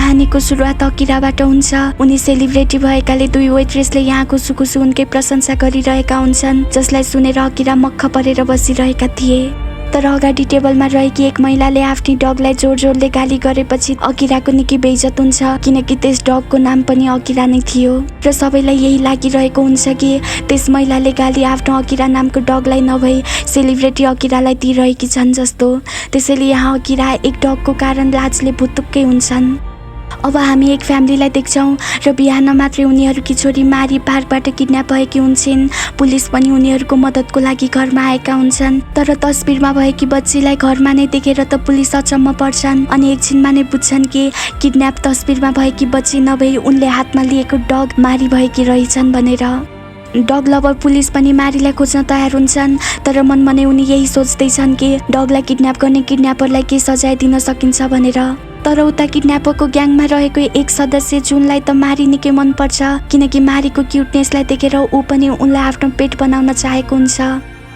कहानीको सुरुवात अकिराबाट हुन्छ। उनी सेलिब्रिटी भएकाले दुई वेट्रेसले यहाँ खुसुखुसु उनकै प्रशंसा गरिरहेका हुन्छन्, जसलाई सुनेर अकिरा मक्ख परेर बसिरहेका थिए। तर अगाडि टेबलमा रहेकी एक महिलाले आफ्नी डगलाई जोड-जोडले गाली गरेपछि अकिराको निकै बेइज्जत हुन्छ, किनकि त्यस डगको नाम पनि अकिरा नै थियो र सबैलाई यही लागिरहेको हुन्छ कि त्यस महिलाले गाली आफ्नो अकिरा नामको डगलाई नभई सेलिब्रिटी अकिरालाई दिइरहेकी छन् जस्तो। त्यसैले यहाँ अकिरा एक डगको कारण लाजले भुतुक्कै हुन्छन्। अब हामी एक फ्यामिलीलाई देख्छौँ र बिहान मात्रै उनीहरूकी छोरी मारी पार्कबाट किडन्याप भएकी हुन्छन्। पुलिस पनि उनीहरूको मद्दतको लागि घरमा आएका हुन्छन्, तर तस्बिरमा भएकी बच्चीलाई घरमा नै देखेर त पुलिस अचम्म पर्छन् अनि एकछिनमा नै बुझ्छन् कि किडन्याप तस्बिरमा भएकी बच्ची नभई उनले हातमा लिएको डग मारी भएकी रहेछन् भनेर। डग लभर पुलिस पनि मारीलाई खोज्न तयार हुन्छन्, तर मनमनै उनी यही सोच्दैछन् कि डगलाई किडन्याप गर्ने किडन्यापरलाई के सजाय दिन सकिन्छ भनेर। तर उता किडन्यापरको ग्याङमा रहेको एक सदस्य जुनलाई त मारी निकै मनपर्छ, किनकि मारीको क्युटनेसलाई देखेर ऊ पनि उनलाई आफ्नो पेट बनाउन चाहेको हुन्छ।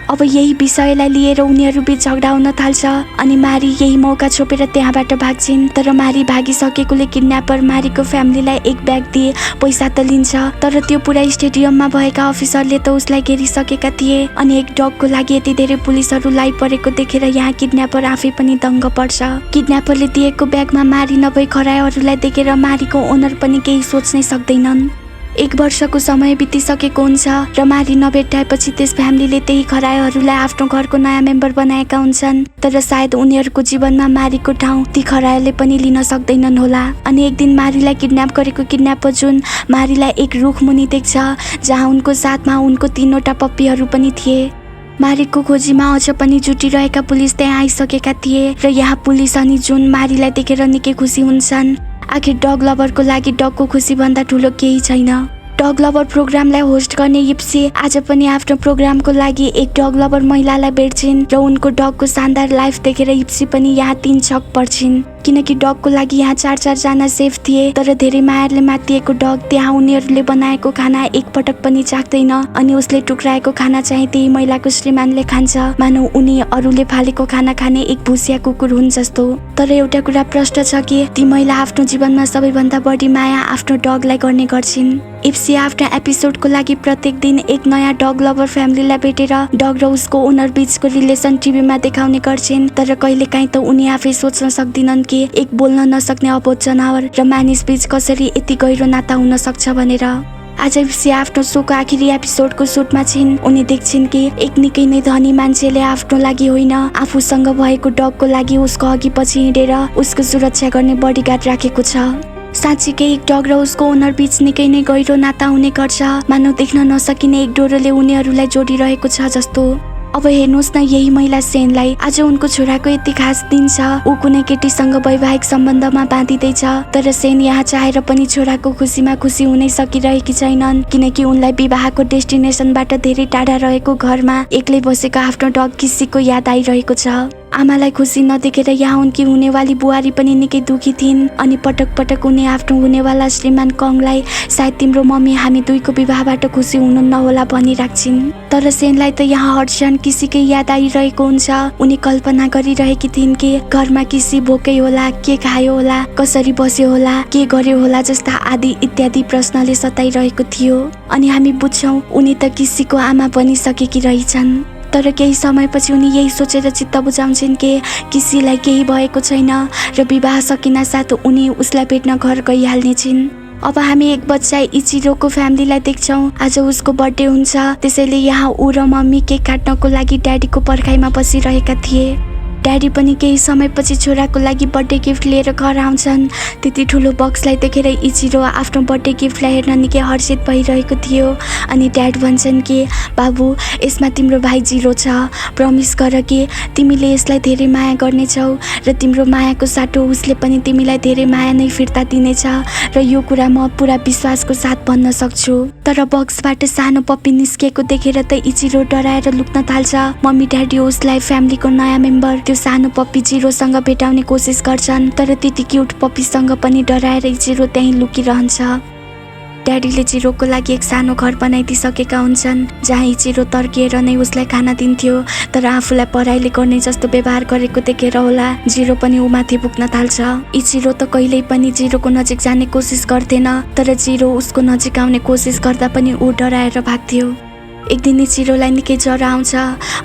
अब यही विषयलाई लिएर उनीहरू बीच झगडा हुन थाल्छ अनि मारी यही मौका छोपेर त्यहाँबाट भाग्छिन्। तर मारी भागिसकेकोले किडन्यापर मारीको फ्यामिलीलाई एक ब्याग दिए पैसा त लिन्छ, तर त्यो पुरा स्टेडियममा भएका अफिसरले त उसलाई घेरिसकेका थिए अनि एक डगको लागि यति धेरै पुलिसहरू लाई परेको देखेर यहाँ किडन्यापर आफै पनि दङ्ग पर्छ। किडन्यापरले दिएको ब्यागमा मारी नभई खरायोहरूलाई देखेर मारीको ओनर पनि केही सोच्नै सक्दैनन्। 1 वर्षको समय बितिसकेको हुन्छ र मारी नभेटाएपछि त्यस फ्यामिलीले त्यही खरायोहरूलाई आफ्नो घरको नयाँ मेम्बर बनाएका हुन्छन्, तर सायद उनीहरूको जीवनमा मारीको ठाउँ ती खरायोले पनि लिन सक्दैनन् होला। अनि एक दिन मारीलाई किडन्याप गरेको किडन्यापर जुन मारीलाई एक रुख मुनि देख्छ, जहाँ उनको साथमा उनको 3वटा पप्पीहरू पनि थिए। मारीको खोजीमा अझ पनि जुटिरहेका पुलिस त्यहाँ आइसकेका थिए र यहाँ पुलिस अनि जुन मारीलाई देखेर निकै खुसी हुन्छन्। आखिर डग लभरको लागि डगको खुसी भन्दा ठुलो केही छैन। डग लभर प्रोग्रामलाई होस्ट गर्ने इप्सी आज पनि आफ्नो प्रोग्रामको लागि एक डग लभर महिलालाई भेट्छिन् र उनको डगको शानदार लाइफ देखेर इप्सी पनि यहाँ 3 छक पर्छिन्, किनकि डगको लागि यहाँ 4 जना सेफ थिए, तर धेरै मायाले मातिएको डग त्यहाँ उनीहरूले बनाएको खाना एक पटक पनि चाख्दैन अनि उसले टुक्राएको खाना चाहिँ त्यही महिलाको श्रीमानले खान्छ, मानौ उनी अरूले फालेको खाना खाने एक भुसिया कुकुर हुन् जस्तो। तर एउटा कुरा प्रष्ट छ कि ती महिला आफ्नो जीवनमा सबैभन्दा बढी माया आफ्नो डगलाई गर्ने गर्छिन्। इप्सी आफ्ना एपिसोडको लागि प्रत्येक दिन एक नयाँ डग लभर फ्यामिलीलाई भेटेर डग र उसको ओनर बीचको रिलेसन टिभीमा देखाउने गर्छिन्, तर कहिलेकाहीँ त उनी आफै सोच्न सक्दिनन् कि एक बोल्न नसक्ने अबोध जनावर र मानिस बीच कसरी यति गहिरो नाता हुन सक्छ भनेर। आज इप्सी आफ्नो सोको आखिरी एपिसोडको सुटमा छिन्। उनी देख्छिन् कि एक निकै नै धनी मान्छेले आफ्नो लागि होइन आफूसँग भएको डगको लागि उसको अघि पछि हिँडेर उसको सुरक्षा गर्ने बडीगार्ड राखेको छ। साँच्चीकै एक डग र उसको ओनर बीच निकै नै गहिरो नाता हुने गर्छ, मानौ देख्न नसकिने एक डोरोले उनीहरूलाई जोडिरहेको छ जस्तो। अब हेर्नुहोस् न, यही महिला सेनलाई आज उनको छोराको यति खास दिन छ, ऊ कुनै केटीसँग वैवाहिक सम्बन्धमा बाँधिँदैछ, तर सेन यहाँ चाहेर पनि छोराको खुसीमा खुसी हुनै सकिरहेकी छैनन्, किनकि उनलाई विवाहको डेस्टिनेसनबाट धेरै टाढा रहेको घरमा एक्लै बसेको आफ्नो डग किसीको याद आइरहेको छ। आमालाई खुसी नदेखेर यहाँ उनकी हुनेवाली बुहारी पनि निकै दुखी थिइन् अनि पटक पटक उनी आफ्नो हुनेवाला श्रीमान कङलाई सायद तिम्रो मम्मी हामी दुईको विवाहबाट खुसी हुनु नहोला भनिराख्छिन्। तर सेनलाई त यहाँ हर्षण किसीकै याद आइरहेको हुन्छ। उनी कल्पना गरिरहेकी थिइन् कि घरमा किसी भोकै होला, के खायो होला, कसरी बस्यो होला, के गर्यो होला जस्ता आदि इत्यादि प्रश्नले सताइरहेको थियो। अनि हामी बुझ्छौँ उनी त किसीको आमा बनिसकेकी रहेछन्। तर केही समयपछि उनी यही सोचेर चित्त बुझाउँछिन् कि किसीलाई केही भएको छैन र विवाह सकिन साथ उनी उसलाई भेट्न घर गइहाल्ने छिन्। अब हामी एक बच्चा इचिरोको फ्यामिलीलाई देख्छौँ। आज उसको बर्थडे हुन्छ, त्यसैले यहाँ ऊ र मम्मी केक काट्नको लागि ड्याडीको पर्खाइमा बसिरहेका थिए। ड्याडी पनि केही समयपछि छोराको लागि बर्थडे गिफ्ट लिएर घर आउँछन्। त्यति ठुलो बक्सलाई देखेर इचिरो आफ्नो बर्थडे गिफ्टलाई हेर्न निकै हर्षित भइरहेको थियो अनि ड्याड भन्छन् कि बाबु, यसमा तिम्रो भाइ जिरो छ, प्रमिस गर कि तिमीले यसलाई धेरै माया गर्नेछौ र तिम्रो मायाको साटो उसले पनि तिमीलाई धेरै माया नै फिर्ता दिनेछ र यो कुरा म पुरा विश्वासको साथ भन्न सक्छु। तर बक्सबाट सानो पप्पी निस्किएको देखेर त इचिरो डराएर लुक्न थाल्छ। मम्मी ड्याडी उसलाई फ्यामिलीको नयाँ मेम्बर त्यो सानो पप्पी जिरोसँग भेटाउने कोसिस गर्छन्, तर त्यति क्युट पप्पीसँग पनि डराएर जिरो त्यहीँ लुकिरहन्छ। ड्याडीले जिरोको लागि एक सानो घर बनाइदिइसकेका हुन्छन् जहाँ इचिरो तर्किएर नै उसलाई खाना दिन्थ्यो। तर आफूलाई पढाइले गर्ने जस्तो व्यवहार गरेको देखेर होला जिरो पनि उमाथि पुग्न थाल्छ। इचिरो त कहिल्यै पनि जिरोको नजिक जाने कोसिस गर्दैन, तर जिरो उसको नजिक आउने कोसिस गर्दा पनि ऊ डराएर भाग्थ्यो। एक दिन इचिरोलाई निकै ज्वरो आउँछ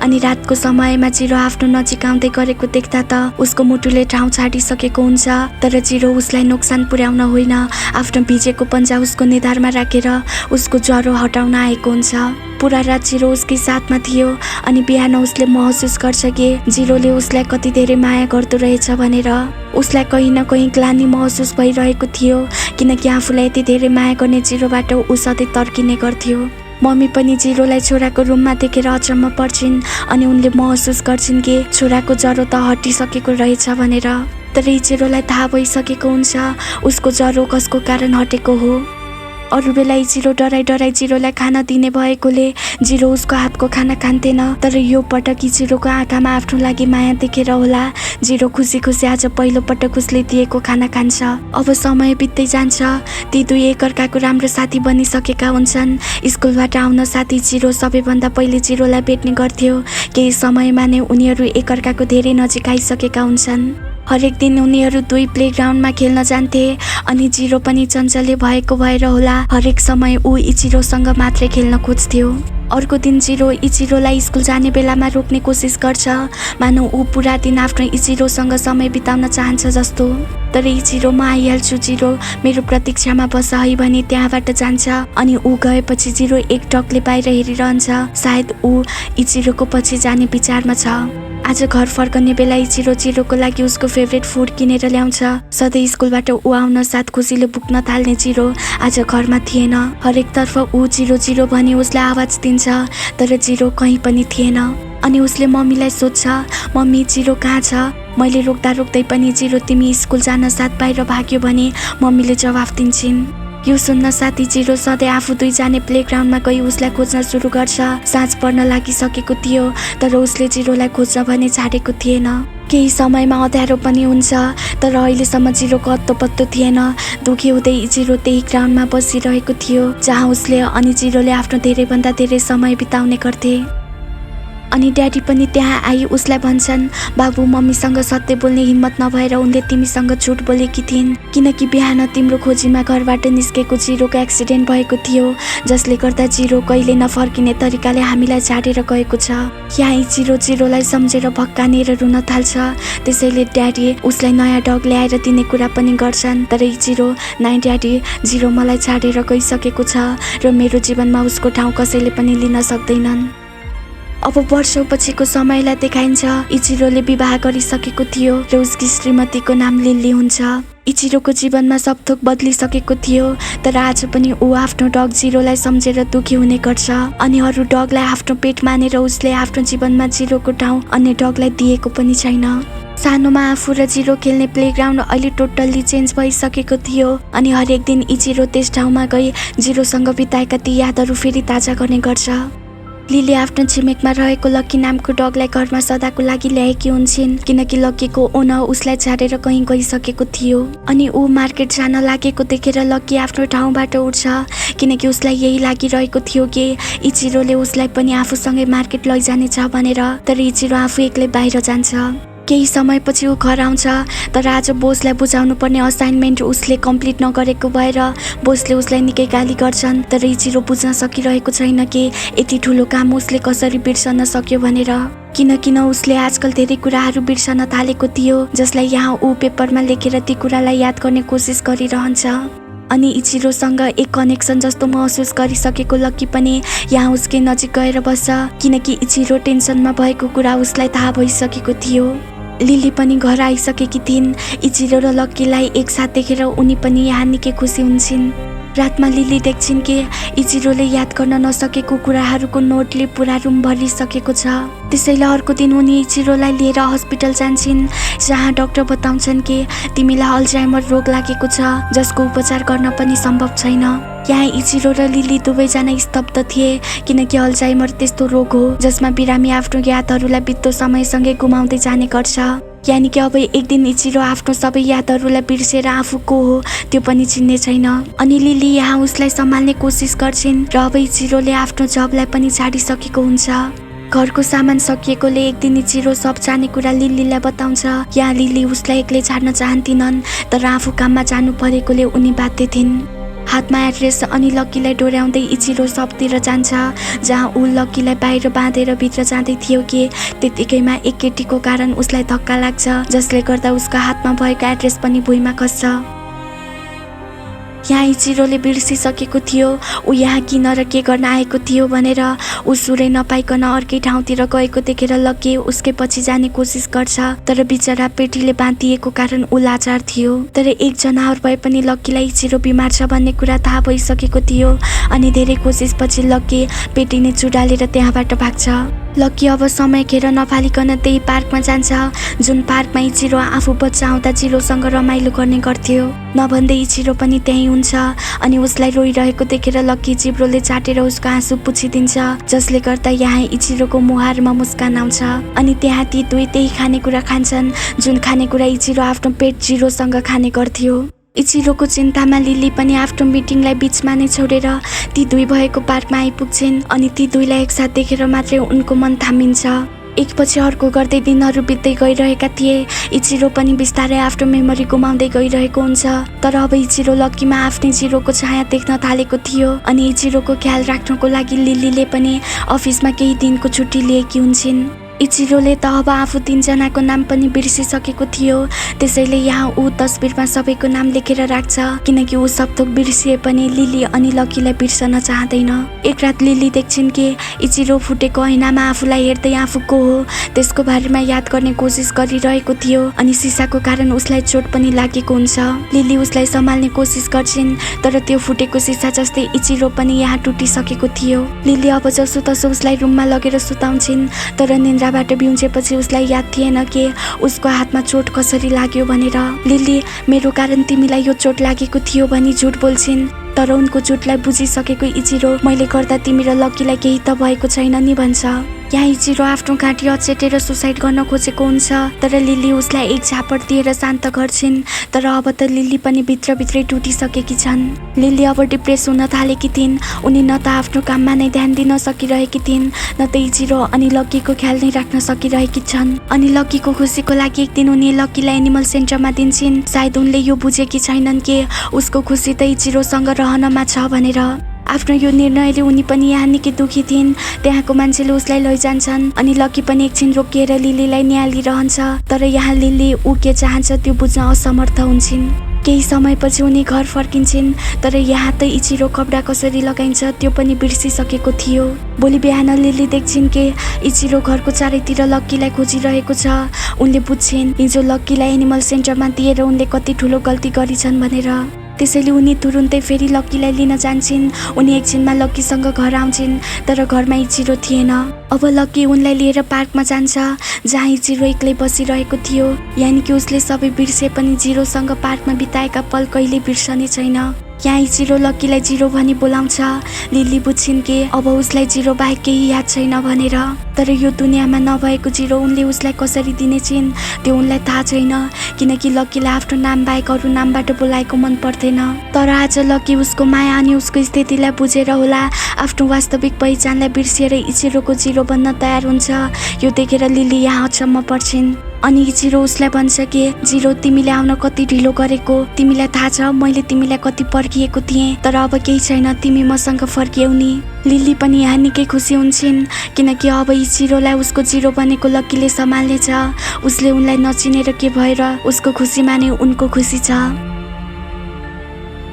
अनि रातको समयमा जिरो आफ्नो नजिक आउँदै गरेको देख्दा त उसको मुटुले ठाउँ छाडिसकेको हुन्छ। तर जिरो उसलाई नोक्सान पुर्याउन होइन, आफ्नो भिजेको पन्जा उसको निधारमा राखेर उसको ज्वरो हटाउन आएको हुन्छ। पुरा रात जिरो उसकै साथमा थियो अनि बिहान उसले महसुस गर्छ कि जिरोले उसलाई कति धेरै माया गर्दो रहेछ भनेर। उसलाई कहीँ न कहीँ ग्लानि महसुस भइरहेको थियो किनकि आफूलाई यति धेरै माया गर्ने जिरोबाट ऊ सधैँ तर्किने गर्थ्यो। मम्मी पनि जिरोलाई छोराको रुममा देखेर अचम्म पर्छिन् अनि उनले महसुस गर्छिन् कि छोराको ज्वरो त हटिसकेको रहेछ भनेर। तर इचिरोलाई थाहा भइसकेको हुन्छ उसको ज्वरो कसको कारण हटेको हो। अरू बेला इचिरो डराइ डराइ जिरोलाई खाना दिने भएकोले जिरो उसको हातको खाना खान्थेन, तर यो पटक इचिरोको आँखामा आफ्नो लागि माया देखेर होला जिरो खुसी खुसी आज पहिलो पटक उसले दिएको खाना खान्छ। अब समय बित्दै जान्छ, ती दुई एकअर्काको राम्रो साथी बनिसकेका हुन्छन्। स्कुलबाट आउन साथी जिरो सबैभन्दा पहिले जिरोलाई भेट्ने गर्थ्यो। केही समयमा नै उनीहरू एकअर्काको धेरै नजिक आइसकेका हुन्छन्। हरेक दिन उनीहरू दुई प्लेग्राउन्डमा खेल्न जान्थे अनि जिरो पनि चञ्चले भएको भएर होला हरेक समय ऊ इचिरोसँग मात्रै खेल्न खोज्थ्यो। अर्को दिन जिरो इचिरोलाई स्कुल जाने बेलामा रोक्ने कोसिस गर्छ, मानौ ऊ पुरा दिन आफ्नो इचिरोसँग समय बिताउन चाहन्छ जस्तो। तर इचिरो म आइहाल्छु जिरो, मेरो प्रतीक्षामा बस है भनी त्यहाँबाट जान्छ अनि ऊ गएपछि जिरो एकटकले बाहिर हेरिरहन्छ, सायद ऊ इचिरोको पछि जाने विचारमा छ। आज घर फर्कने बेला इचिरो जिरोको लागि उसको फेभरेट फुड किनेर ल्याउँछ। सधैँ स्कुलबाट ऊ आउन साथ खुसीले पुग्न थाल्ने जिरो आज घरमा थिएन। हरेक तर्फ ऊ जिरो जिरो भनी उसलाई आवाज दिन्छ, तर जिरो कहीँ पनि थिएन। अनि उसले मम्मीलाई सोध्छ, मम्मी जिरो कहाँ छ? मैले रोक्दा रोक्दै पनि जिरो तिमी स्कुल जान साथ बाहिर भाग्यो भने मम्मीले जवाफ दिन्छन्। यो सुन्न साथी जिरो सधैँ आफू दुई जाने प्लेग्राउन्डमा गई उसलाई खोज्न सुरु गर्छ। साँझ पर्न लागिसकेको थियो तर उसले जिरोलाई खोज्न भने छाडेको थिएन। केही समयमा अँध्यारो पनि हुन्छ, तर अहिलेसम्म जिरोको अत्तो पत्तो थिएन। दुखी हुँदै जिरो त्यही ग्राउन्डमा बसिरहेको थियो जहाँ उसले अनि जिरोले आफ्नो धेरैभन्दा धेरै समय बिताउने गर्थे। अनि ड्याडी पनि त्यहाँ आई उसलाई भन्छन्, बाबु मम्मीसँग सत्य बोल्ने हिम्मत नभएर उनले तिमीसँग झुट बोलेकी थिइन् किनकि बिहान तिम्रो खोजीमा घरबाट निस्केको जिरोको एक्सिडेन्ट भएको थियो जसले गर्दा जिरो कहिले नफर्किने तरिकाले हामीलाई छाडेर गएको छ। यहाँ जिरो जिरोलाई सम्झेर भक्कानेर रुन थाल्छ। त्यसैले ड्याडी उसलाई नयाँ डग ल्याएर दिने कुरा पनि गर्छन्, तर जिरो, नाइ ड्याडी, जिरो मलाई छाडेर गइसकेको छ र मेरो जीवनमा उसको ठाउँ कसैले पनि लिन सक्दैनन्। अब वर्षौँपछिको समयलाई देखाइन्छ। इचिरोले विवाह गरिसकेको थियो र उसकी श्रीमतीको नाम लिली हुन्छ। इचिरोको जीवनमा सब थोक बदलिसकेको थियो, तर आज पनि ऊ आफ्नो डग जिरोलाई सम्झेर दुखी हुने गर्छ अनि अरू डगलाई आफ्नो पेट मानेर उसले आफ्नो जीवनमा जिरोको ठाउँ अन्य डगलाई दिएको पनि छैन। सानोमा आफू र जिरो खेल्ने प्लेग्राउन्ड अहिले टोटल्ली चेन्ज भइसकेको थियो अनि हरेक दिन इचिरो त्यस ठाउँमा गई जिरोसँग बिताएका ती यादहरू फेरि ताजा गर्ने गर्छ। लिली आफ्नो छिमेकमा रहेको लक्की नामको डगलाई घरमा सदाको लागि ल्याएकी हुन्छन् किनकि लक्कीको ओनर उसलाई छाडेर कहीँ गइसकेको थियो। अनि ऊ मार्केट जान लागेको देखेर लक्की आफ्नो ठाउँबाट उठ्छ किनकि उसलाई यही लागिरहेको थियो कि इचिरोले उसलाई पनि आफूसँगै मार्केट लैजानेछ भनेर। तर इचिरो आफू एक्लै बाहिर जान्छ। केही समयपछि ऊ घर आउँछ, तर आज बोसलाई बुझाउनु पर्ने असाइनमेन्ट उसले कम्प्लिट नगरेको भएर बोसले उसलाई निकै गाली गर्छन्। तर इचिरो बुझ्न सकिरहेको छैन कि यति ठुलो काम उसले कसरी बिर्सन सक्यो भनेर, किन उसले आजकल धेरै कुराहरू बिर्सन थालेको थियो जसलाई यहाँ ऊ पेपरमा लेखेर ती कुरालाई याद गर्ने कोसिस गरिरहन्छ। अनि इचिरोसँग एक कनेक्सन जस्तो महसुस गरिसकेको लक्की पनि यहाँ उसकै नजिक गएर बस्छ किनकि इचिरो टेन्सनमा भएको कुरा उसलाई थाहा भइसकेको थियो। लिली पनि घर आइसकेकी थिइन्। इचिरो र लक्कीलाई एकसाथ देखेर उनी पनि यहाँ निकै खुसी हुन्छन्। रातमा लिली देख्छिन् कि इचिरोले याद गर्न नसकेको कुराहरूको नोटले पुरा रुम भरिसकेको छ। त्यसैले अर्को दिन उनी इचिरोलाई लिएर हस्पिटल जान्छन् जहाँ डाक्टर बताउँछन् कि तिमीलाई अल्जाइमर रोग लागेको छ जसको उपचार गर्न पनि सम्भव छैन। यहाँ इचिरो र लिली दुवैजना स्तब्ध थिए किनकि अल्जाइमर त्यस्तो रोग हो जसमा बिरामी आफ्नो यादहरूलाई बित्दो समयसँगै गुमाउँदै जाने गर्छ। यानि कि अब एक दिन इचिरो आफ्नो सबै यादहरूलाई बिर्सेर आफू को हो त्यो पनि चिन्ने छैन। अनि लिली यहाँ उसलाई सम्हाल्ने कोसिस गर्छिन् र अब इचिरोले आफ्नो जबलाई पनि छाडिसकेको हुन्छ। घरको सामान सकिएकोले एक दिन इचिरो सब जाने कुरा लिलीलाई बताउँछ। यहाँ लिली उसलाई एक्लै छाड्न चाहन्थिनन् तर आफू काममा जानु परेकोले उनी बाध्य थिइन्। हातमा एड्रेस अनि लक्कीलाई डोर्याउँदै इचिरो सबतिर जान्छ जहाँ ऊ लक्कीलाई बाहिर बाँधेर भित्र जाँदै थियो कि त्यतिकैमा एक केटीको कारण उसलाई धक्का लाग्छ जसले गर्दा उसको हातमा भएको एड्रेस पनि भुइँमा खस्छ। यहाँ इचिरोले बिर्सिसकेको थियो ऊ यहाँ किन र के गर्न आएको थियो भनेर। ऊ सुरै नपाइकन अर्कै ठाउँतिर गएको देखेर लक्की उसकै पछि जाने कोसिस गर्छ तर बिचरा पेटीले बाँधिएको कारण ऊ लाचार थियो। तर एक जनावर भए पनि लक्कीलाई इचिरो बिमार छ भन्ने कुरा थाहा भइसकेको थियो अनि धेरै कोसिस पछि लक्की पेटी नै चुडालेर त्यहाँबाट भाग्छ। लक्की अब समय खेर नफालिकन त्यही पार्कमा जान्छ जुन पार्कमा इचिरो आफू बच्चा आउँदा जिरोसँग रमाइलो गर्ने गर्थ्यो। नभन्दै इचिरो पनि त्यही हुन्छ अनि उसलाई रोइरहेको देखेर लक्की जिब्रोले चाटेर उसको आँसु पुछिदिन्छ जसले गर्दा यहाँ इचिरोको मुहारमा मुस्कान आउँछ। अनि त्यहाँ ती दुई त्यही खानेकुरा खान्छन् जुन खानेकुरा इचिरो आफ्नो पेट जिरोसँग खाने गर्थ्यो। इचिरोको चिन्तामा लिली पनि आफ्नो मिटिङलाई बीचमा नै छोडेर ती दुई भएको पार्कमा आइपुग्छिन् अनि ती दुईलाई एकसाथ देखेर मात्रै उनको मन थामिन्छ। एकपछि अर्को गर्दै दिनहरू बित्दै गइरहेका थिए। इचिरो पनि बिस्तारै आफ्नो मेमोरी गुमाउँदै गइरहेको हुन्छ तर अब इचिरो लक्कीमा आफ्नै जिरोको छाया देख्न थालेको थियो अनि इचिरोको ख्याल राख्नको लागि लिलीले पनि अफिसमा केही दिनको छुट्टी लिएकी हुन्छन्। इचिरोले त अब आफू 3 जनाको नाम पनि बिर्सिसकेको थियो त्यसैले यहाँ ऊ तस्बिरमा सबैको नाम लेखेर राख्छ किनकि ऊ सब थोक बिर्सिए पनि लिली अनि लक्कीलाई बिर्सन चाहँदैन। एक रात लिली देख्छिन् कि इचिरो फुटेको ऐनामा आफूलाई हेर्दै आफू को हो त्यसको बारेमा याद गर्ने कोसिस गरिरहेको थियो अनि सिसाको कारण उसलाई चोट पनि लागेको हुन्छ। लिली उसलाई सम्हाल्ने कोसिस गर्छिन् तर त्यो फुटेको सिसा जस्तै इचिरो पनि यहाँ टुटिसकेको थियो। लिली अब जसोतसो उसलाई रुममा लगेर सुताउँछिन् तर निन्द्राबाट बिउजेपछि उसलाई याद थिएन कि उसको हातमा चोट कसरी लाग्यो भनेर। लिली मेरो कारण तिमीलाई यो चोट लागेको थियो भनी झुट बोल्छिन् तर उनको झुटलाई बुझिसकेको इचिरो मैले गर्दा तिमी र लक्कीलाई केही त भएको छैन नि भन्छ। यहाँ इचिरो आफ्नो घाँटी अचेटेर सुसाइड गर्न खोजेको हुन्छ तर लिली उसलाई एक झापड दिएर शान्त गर्छिन् तर अब त लिली पनि भित्रभित्रै टुटिसकेकी छन्। लिली अब डिप्रेस हुन थालेकी थिइन्। उनी न त आफ्नो काममा नै ध्यान दिन सकिरहेकी थिइन् न त इचिरो अनि लक्कीको ख्याल नै राख्न सकिरहेकी छन्। अनि लक्कीको खुसीको लागि एक दिन उनी लक्कीलाई एनिमल सेन्टरमा दिन्छन्। सायद उनले यो बुझेकी छैनन् कि उसको खुसी त इचिरोसँग रहनमा छ भनेर। आफ्नो यो निर्णयले उनी पनि यहाँ निकै दुखी थिइन्। त्यहाँको मान्छेले उसलाई लैजान्छन् अनि लक्की पनि एकछिन रोकिएर लिलीलाई निहालिरहन्छ तर यहाँ लिली ऊ के चाहन्छ त्यो बुझ्न असमर्थ हुन्छन्। केही समयपछि उनी घर फर्किन्छन् तर यहाँ त इचिरो कपडा कसरी लगाइन्छ त्यो पनि बिर्सिसकेको थियो। भोलि बिहान लिली देख्छिन् कि इचिरो घरको चारैतिर लक्कीलाई खोजिरहेको छ। उनले बुझ्छिन् हिजो लक्कीलाई एनिमल सेन्टरमा दिएर उनले कति ठुलो गल्ती गरिछन् भनेर। त्यसैले उनी तुरुन्तै फेरि लक्कीलाई लिन जान्छन्। उनी एकछिनमा लक्कीसँग घर आउँछिन् तर घरमा इचिरो थिएन। अब लक्की उनलाई लिएर पार्कमा जान्छ जहाँ इचिरो एक्लै बसिरहेको थियो यानि कि उसले सबै बिर्से पनि जिरोसँग पार्कमा बिताएका पल कहिले बिर्सने छैन। यहाँ इचिरो लक्कीलाई जिरो भनी बोलाउँछ। लिली बुझ्छिन् कि अब उसलाई जिरो बाहेक केही याद छैन भनेर तर यो दुनियाँमा नभएको जिरो उनले उसलाई कसरी दिनेछिन् त्यो उनलाई थाहा छैन किनकि लक्कीलाई आफ्नो नाम बाहेक अरू नामबाट बोलाएको मन पर्दैन। तर आज लक्की उसको माया अनि उसको स्थितिलाई बुझेर होला आफ्नो वास्तविक पहिचानलाई बिर्सिएर इचिरोको जिरो बन्न तयार हुन्छ। यो देखेर लिली यहाँ अचम्म पर्छिन् अनि इचिरो उसलाई भन्छ कि जिरो तिमीले आउन कति ढिलो गरेको तिमीलाई थाहा छ मैले तिमीलाई कति पर्खिएको थिएँ तर अब केही छैन तिमी मसँग फर्कियौ नि। लिली पनि यहाँ निकै खुसी हुन्छन् किनकि अब इचिरोलाई उसको जिरो बनेको लक्कीले सम्हाल्नेछ। उसले उनलाई नचिनेर के भएर उसको खुसीमा नै उनको खुसी छ।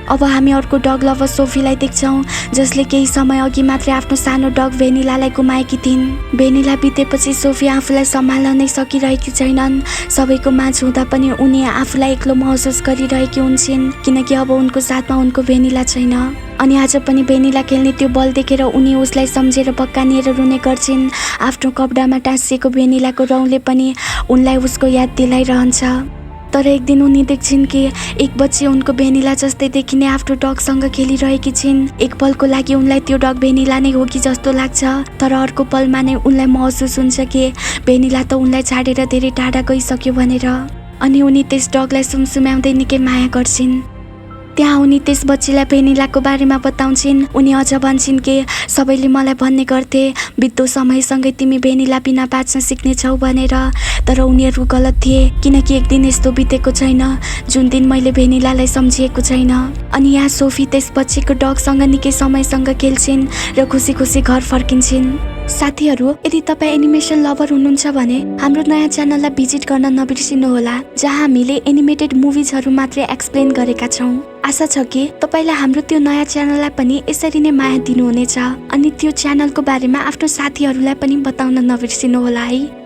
अब हामी अर्को डग लभर सोफीलाई देख्छौँ जसले केही समय अघि मात्रै आफ्नो सानो डग भेनिलालाई गुमाएकी थिइन्। भेनिला बितेपछि सोफी आफूलाई सम्हाल्न नै सकिरहेकी छैनन्। सबैको माझ हुँदा पनि उनी आफूलाई एक्लो महसुस गरिरहेकी हुन्छन् किनकि अब उनको साथमा उनको भेनिला छैन। अनि आज पनि भेनिला खेल्ने त्यो बल देखेर उनी उसलाई सम्झेर बक्कानिएर रुने गर्छिन्। आफ्नो कपडामा टाँसिएको भेनिलाको रौँले पनि उनलाई उसको याद दिलाइरहन्छ। तर एक दिन उनी देख्छिन् कि एक बच्ची उनको भेनिला जस्तै देखिने आफ्नो डगसँग खेलिरहेकी छिन्। एक पलको लागि उनलाई त्यो डग भेनिला नै हो कि जस्तो लाग्छ, तर अर्को पलमा नै उनलाई महसुस हुन्छ कि भेनिला त उनलाई छाडेर धेरै टाढा गइसक्यो भनेर। अनि उनी त्यस डगलाई सुमसुम्याउँदै निकै माया गर्छिन्। त्यहाँ उनी त्यस बच्चीलाई भेनिलाको बारेमा बताउँछिन्। उनी अझ भन्छन् कि सबैले मलाई भन्ने गर्थे बित्दो समयसँगै तिमी भेनिला बिना बाँच्न सिक्नेछौ भनेर, तर उनीहरू गलत थिए, किनकि एक दिन यस्तो बितेको छैन जुन दिन मैले भेनिलालाई सम्झिएको छैन। अनि यहाँ सोफी त्यस बच्चीको डगसँग निकै समयसँग खेल्छिन् र खुसी खुसी घर फर्किन्छन्। साथीहरू, यदि तपाईँ एनिमेसन लभर हुनुहुन्छ भने हाम्रो नयाँ च्यानललाई भिजिट गर्न नबिर्सिनुहोला, जहाँ हामीले एनिमेटेड मुभिजहरू मात्रै एक्सप्लेन गरेका छौँ। आशा छ कि तपाईँलाई हाम्रो त्यो नयाँ च्यानललाई पनि यसरी नै माया दिनुहुनेछ अनि त्यो च्यानलको बारेमा आफ्नो साथीहरूलाई पनि बताउन नबिर्सिनुहोला है।